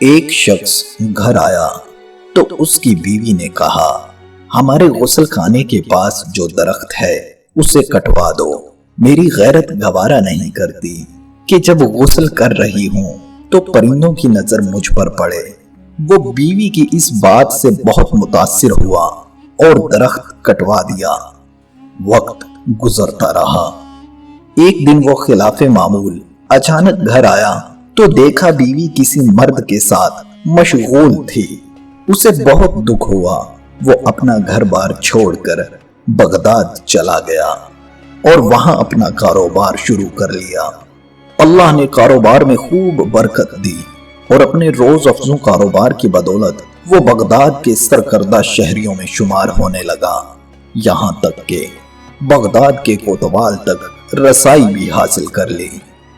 ایک شخص گھر آیا تو اس کی بیوی نے کہا، ہمارے غسل خانے کے پاس جو درخت ہے اسے کٹوا دو۔ میری غیرت گوارا نہیں کرتی کہ جب غسل کر رہی ہوں تو پرندوں کی نظر مجھ پر پڑے۔ وہ بیوی کی اس بات سے بہت متاثر ہوا اور درخت کٹوا دیا۔ وقت گزرتا رہا۔ ایک دن وہ خلاف معمول اچانک گھر آیا تو دیکھا بیوی کسی مرد کے ساتھ مشغول تھی۔ اسے بہت دکھ ہوا۔ وہ اپنا گھر بار چھوڑ کر بغداد چلا گیا اور وہاں اپنا کاروبار شروع کر لیا۔ اللہ نے کاروبار میں خوب برکت دی اور اپنے روز افزوں کاروبار کی بدولت وہ بغداد کے سرکردہ شہریوں میں شمار ہونے لگا، یہاں تک کہ بغداد کے کوتوال تک رسائی بھی حاصل کر لی۔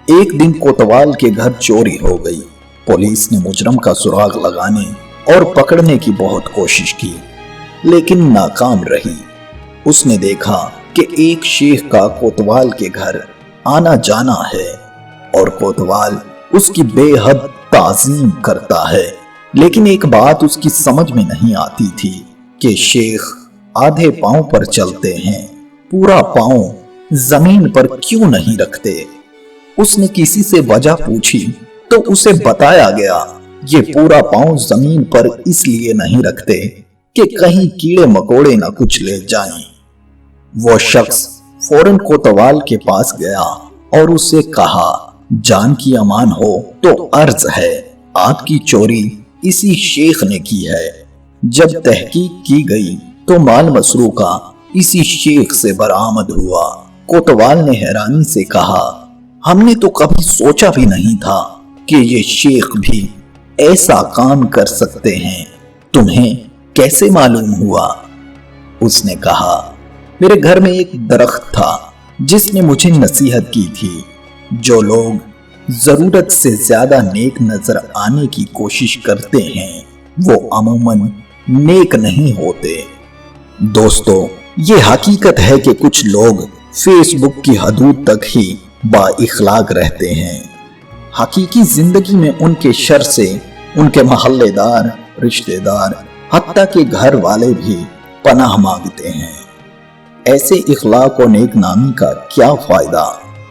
ایک دن کوتوال کے گھر چوری ہو گئی۔ پولیس نے مجرم کا سراغ لگانے اور پکڑنے کی بہت کوشش کی لیکن ناکام رہی۔ اس نے دیکھا کہ ایک شیخ کا کوتوال کے گھر آنا جانا ہے اور کوتوال اس کی بے حد تعظیم کرتا ہے، لیکن ایک بات اس کی سمجھ میں نہیں آتی تھی کہ شیخ آدھے پاؤں پر چلتے ہیں، پورا پاؤں زمین پر کیوں نہیں رکھتے؟ اس نے کسی سے وجہ پوچھی تو اسے بتایا گیا یہ پورا پاؤں زمین پر اس لیے نہیں رکھتے کہ کہیں کیڑے مکوڑے نہ کچھ لے جائیں۔ وہ شخص فوراً کوتوال کے پاس گیا اور اس سے کہا، جان کی امان ہو تو عرض ہے آپ کی چوری اسی شیخ نے کی ہے۔ جب تحقیق کی گئی تو مال مسروقہ اسی شیخ سے برآمد ہوا۔ کوتوال نے حیرانی سے کہا، ہم نے تو کبھی سوچا بھی نہیں تھا کہ یہ شیخ بھی ایسا کام کر سکتے ہیں، تمہیں کیسے معلوم ہوا؟ اس نے کہا، میرے گھر میں ایک درخت تھا جس نے مجھے نصیحت کی تھی، جو لوگ ضرورت سے زیادہ نیک نظر آنے کی کوشش کرتے ہیں وہ عموماً نیک نہیں ہوتے۔ دوستو، یہ حقیقت ہے کہ کچھ لوگ فیس بک کی حدود تک ہی با اخلاق رہتے ہیں۔ حقیقی زندگی میں ان کے شر سے ان کے محلے دار، رشتہ دار، حتیٰ کہ گھر والے بھی پناہ مانگتے ہیں۔ ایسے اخلاق و نیک نامی کا کیا فائدہ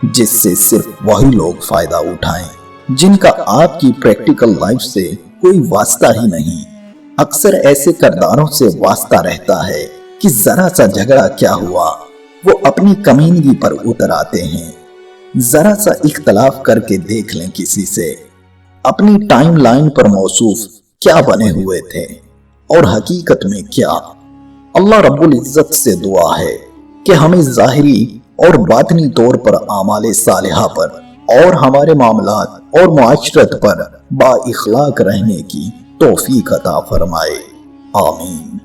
جس سے صرف وہی لوگ فائدہ اٹھائیں جن کا آپ کی پریکٹیکل لائف سے کوئی واسطہ ہی نہیں۔ اکثر ایسے کرداروں سے واسطہ رہتا ہے کہ ذرا سا جھگڑا کیا ہوا وہ اپنی کمینگی پر اتر آتے ہیں۔ ذرا سا اختلاف کر کے دیکھ لیں کسی سے، اپنی ٹائم لائن پر موصوف کیا بنے ہوئے تھے اور حقیقت میں کیا۔ اللہ رب العزت سے دعا ہے کہ ہمیں ظاہری اور باطنی طور پر اعمال صالحہ پر اور ہمارے معاملات اور معاشرت پر با اخلاق رہنے کی توفیق عطا فرمائے۔ آمین۔